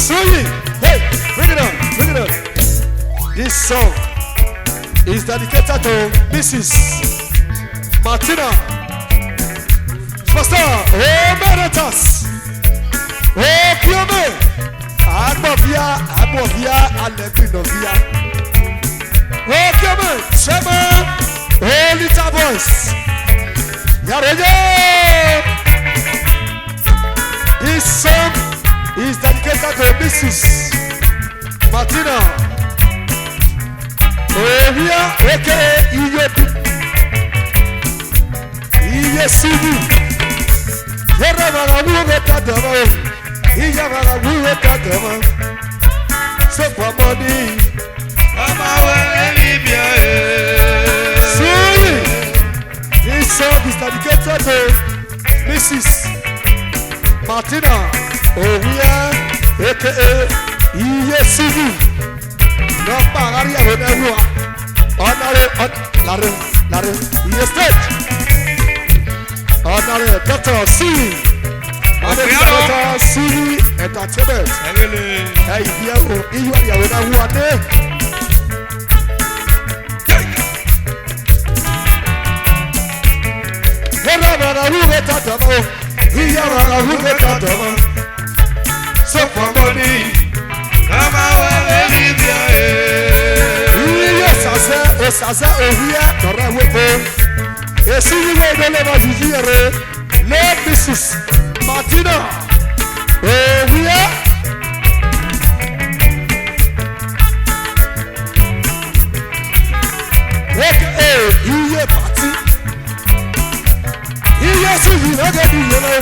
Swing. Hey, bring it on, bring it on. This song is dedicated to Mrs. Martina. Pastor, oh Meritus, oh Kiome, Agbovia, Alepinovia. Oh Kiome, Shema, oh little voice. Yaroye. This song is dedicated to Mrs. Martina. Oh here, okay, Iyesibu. Yerabara wurekadama. Iyabara wurekadama. So for money, sorry. This song is dedicated to Mrs. Martina. Oh here, okay, Iyesibu. No pagaria de agua. Honore, Lare, stage. Honore, Dr. C. Dr. C. Entertainment. Hey, Diego, you are the one. So for money. Osaze ohia tọrọ wepo esi niwe dole ma jijire le Mrs. Martina ohia iye party iye suji noge di yele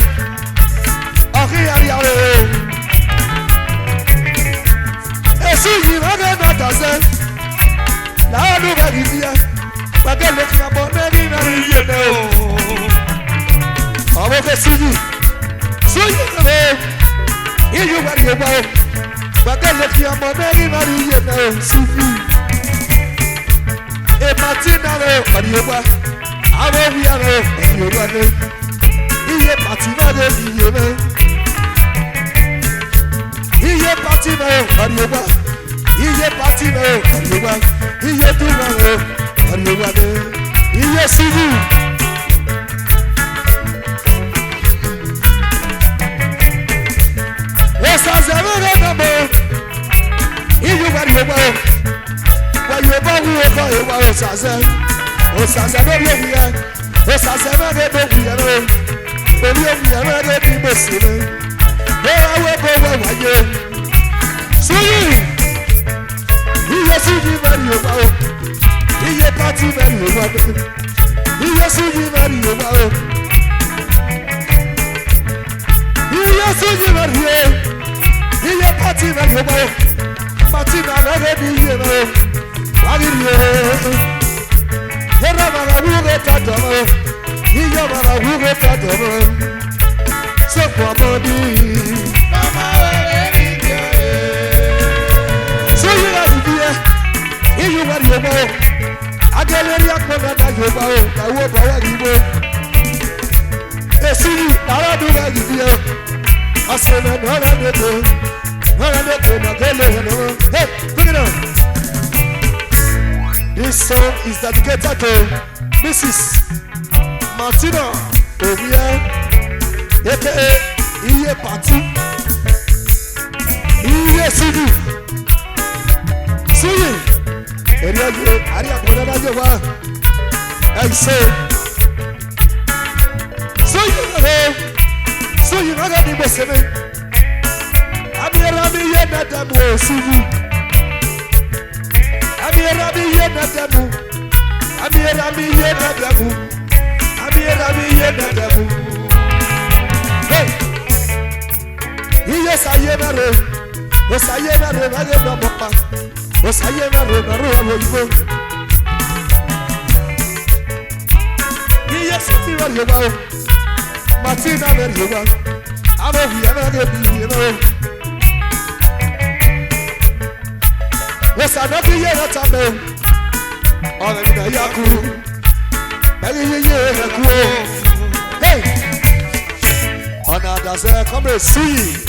oki ari are esi noge na daze. Now nobody's here, but they're looking about maybe not even know. I'm going to see you. So you know, here you are, you are, but they're looking about maybe not even know. See you. A Martina, and you are, I will be alone, and you are. Here, Martina, you know. Here, Martina, and you are. Iye party no, ariwa. Iye duma no, ariwa de. Iye sivu. Osazere namo. Iye ariwa. Wa yoba wu ko ewa osaze. Osaze no ye wiye. Osaze no ge do wiye no. Obi wiye no ge bi bosile. Ora we go wa ye. Suyi. Iye suji mari oba o, iye party mari oba o, iye suji mari oba o, iye suji mari o, iye party mari oba o, party na lege di iye o, wagiri o, yera mara wuge tadomo, iye mara wuge tadomo, so for money. You are your boy. I get a young man that you bow. I will buy a giver. They see you, I do like you. I said, no, no, no, hey, bring it on. This song is dedicated to Mrs. Martina Ogie, aka Iye Party. Iye Sidi. See Ari akwara je wa I say so you know that the boss me Amira mi ye na damu sivu Amira mi ye na damu Amira mi ye na damu Amira mi ye na damu Hey Iye sayena re Osayena re na ye no papa Osayena re na ro wo Iye sisi wa yo ba Martina re yo ba Amo vi ana ge bi no Osana bi ye na tame Ona mi na yakuru Bagi ye na ku Hey Ona da se come see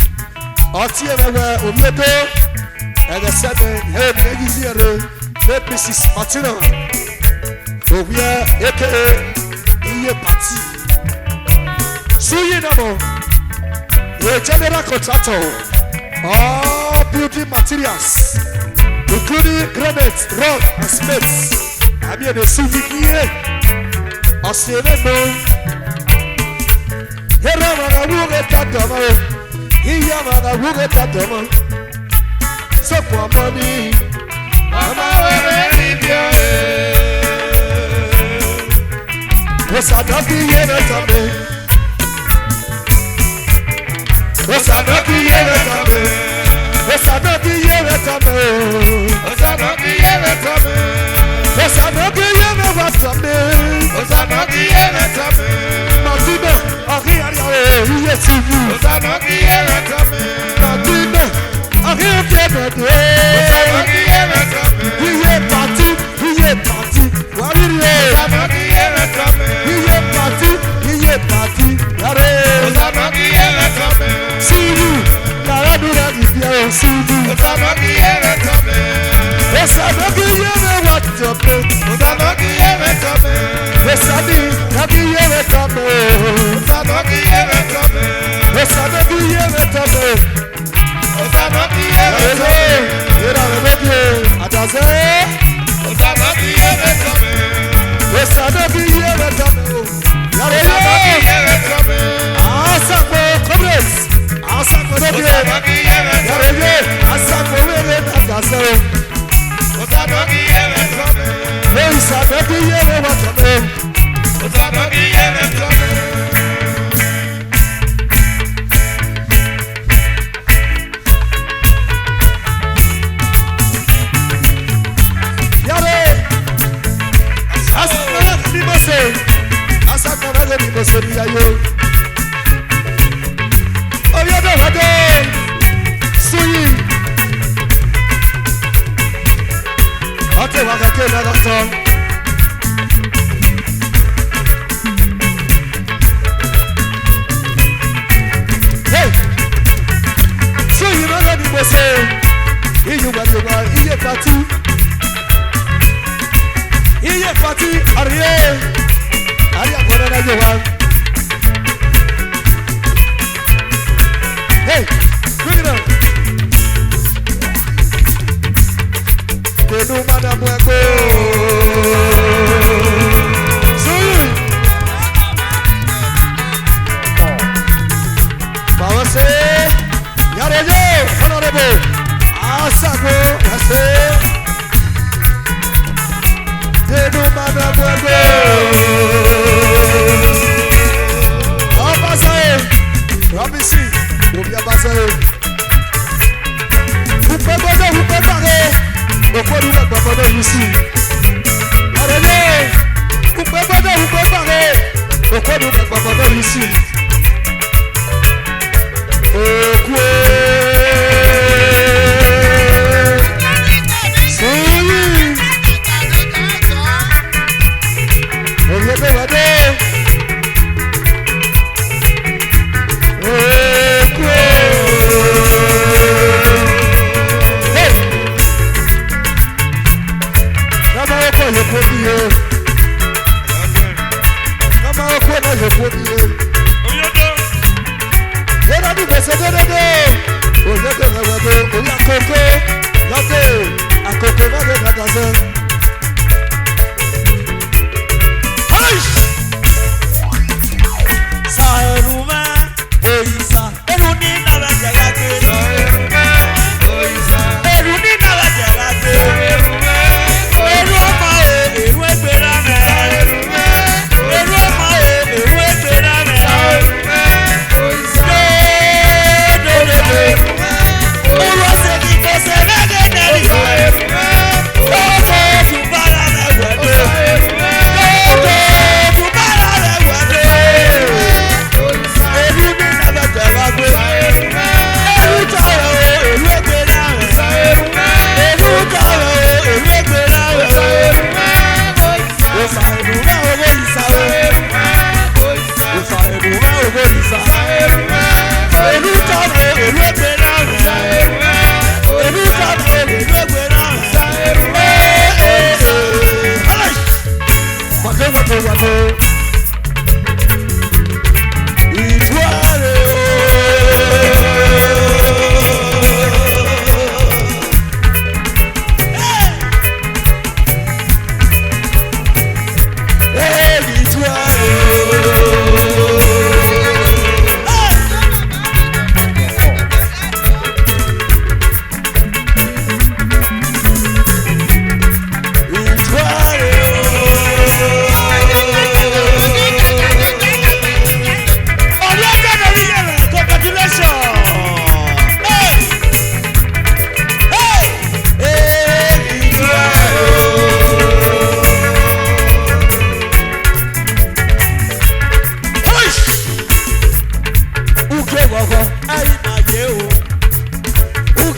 Otie mewe Ovbiodo. Ege sebe ye me yizire. Mrs. Martina. Ovie aka iye party. Suyi namo. The general contractor. All building materials, including granite, rock, and cement. I mean the souvenir. I say that no. Here I will get that demo. Here I will get that demo. So for money, I'm already here. Was I not the end of me? Was I not the end of me? Was I not the end of me? Was I not the end of me? Was I not the end of me? Was I not the end of me? Martina, yes, you. Was I not the end of me? Martina, was I not the end of me? We are party. What is it? Was I not the end of me? We are party. Was I not the end of me? See you. See you. Was I not the end of me? Was I not the end of me? Was I not the end of me? Was I not the end of me? Was I not the end of me? Was I not the end of me? Was I not the end of me? Was I not the end of me? Was I not the end of me?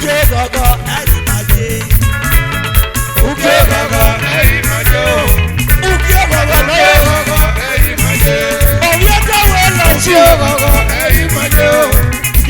Uke gogo ẹ̀yìn máa jẹ. Uke gogo ẹ̀yìn máa jẹ o. Uke gogo ẹ̀yìn máa jẹ. Òye káwé lọ sí. Uke gogo ẹ̀yìn máa jẹ o.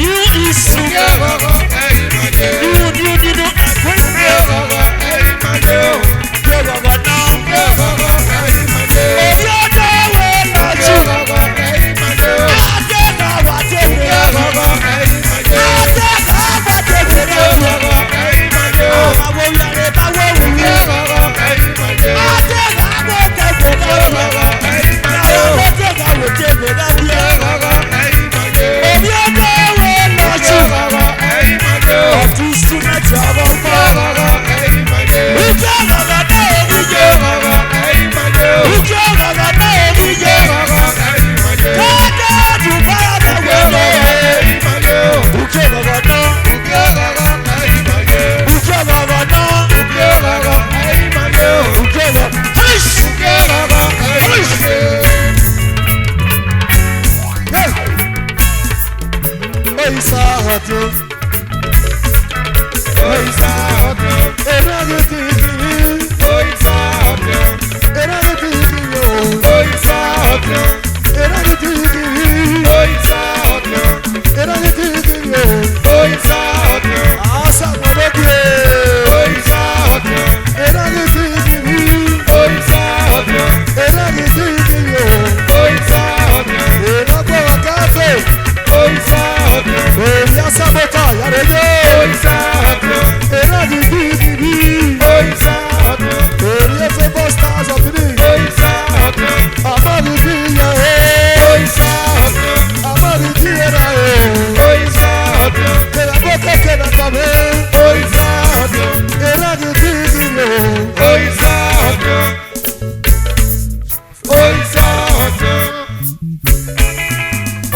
You is uke gogo ẹ̀yìn máa jẹ. You ẹ̀kọ́ ìgbé. Uke gogo ẹ̀yìn máa jẹ o. Uke gogo náà. Uke gogo ẹ̀yìn máa jẹ. Òye káwé lọ sí. Uke gogo ẹ̀yìn máa jẹ o. Adé náà wà tẹ̀lé. Uke gogo ẹ̀yìn máa jẹ o. Adé náà wà tẹ̀lé. Uke gogo ẹ̀yìn máa jẹ o. Àwọn yàrá ìbáwọ̀ wù. Uke gogo ẹ̀yìn máa jẹ o. Adé náà wà tẹ̀lé. Uke gogo ẹ̀yìn máa jẹ o. Àwọn tó ga wò tẹ̀lé náà wù. Uke gogo ẹ̀yìn máa jẹ o. Òye káwé lọ sí. Uke gogo ẹ̀yìn máa jẹ o. Ọ̀tún súnmẹ́tì ọmọ fún. Uke gogo ẹ̀yìn máa jẹ o. Uke gogo náà wù. Uke gogo ẹ̀yìn máa jẹ o. Uke gogo náà wù. Uke gogo ẹ̀yìn máa jẹ o. Káàdì báyà bẹ̀ wọlé. Ẹ̀yìn máa jẹ o. Uke gogo náà. Uke gogo ẹ̀yìn máa jẹ o. Uke gogo náà. Uke gogo ẹ̀yìn máa jẹ o. Uke gogo. Fish. Uke gogo ẹ̀yìn máa jẹ o. Oyisa ọdún. Oyisa ọdún. Eré tìbí. Oyisa ọdún. Eré tìbí o. Oyisa ọdún. Eré tìbí. Oyisa ọdún. Eré tìbí o. Oyisa ọdún. Àṣà wọlé. Oyisa ọdún. Eré tìbí. Oyisa ọdún. Eré tìbí o. Oyisa ọdún. Ìlọ́gbọ̀n wákàtí. Oyisa ọdún. Oyisa sábẹ́tà yàrá yé. Oyisa ọdún. Eré tìbí. Oyisa ọdún. Oyè favour stars of the league. Oyisa ọdún. Amadi ti yẹ o. Oyisa ọdún. Amadi ti yẹ ra o. Oyisa ọdún. Kẹlẹ bó kékeré kàwé. Oyisa ọdún. Eré tìbí o. Oyisa ọdún. Oyisa ọdún.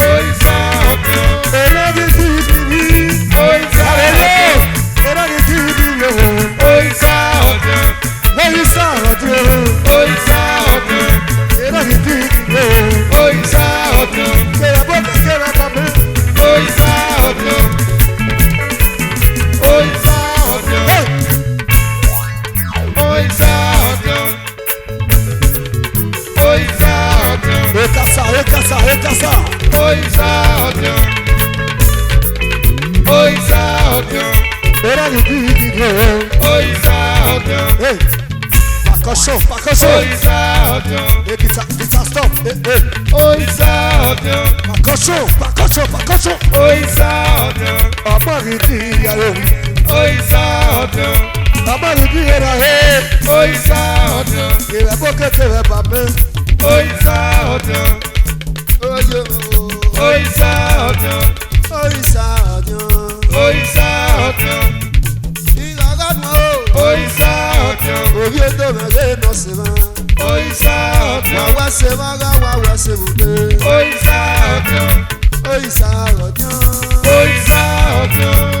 Oyisa ọdún. Eré tìbí. Oyisa ọdún. Eré tìbí o. Oyisa ọdún. Oyisa ọdún. Oyisa ọdún. Eré tìbí o. Oyisa ọdún. Kẹlẹ bó kékeré kàwé. Oyisa ọdún. Oyisa ọdún. Oyisa ọdún. Oyisa ọdún. Ekasa, ekasa, ekasa. Oyisa ọdún. Oyisa ọdún. Eré tìbí o. Oyisa ọdún. Percussion, percussion. Oyisa ọdún. Guitar stop. Oyisa ọdún. Percussion, percussion, percussion. Oyisa ọdún. Amadi ti yẹ o. Oyisa ọdún. Amadi ti yẹ ra o. Oyisa ọdún. Kẹlẹ bó kékeré bàbá. Oyisa ọdún. Oyo. Oyisa ọdún. Oyisa ọdún. Oyisa ọdún. Ìgbàgbọ́ o. Oyisa ọdún. Orí ètò mẹ́lẹ́ lọ sí ma. Oyisa ọdún. Wàá ṣe mága wàá ṣe bùdé. Oyisa ọdún. Oyisa ọdún. Oyisa ọdún.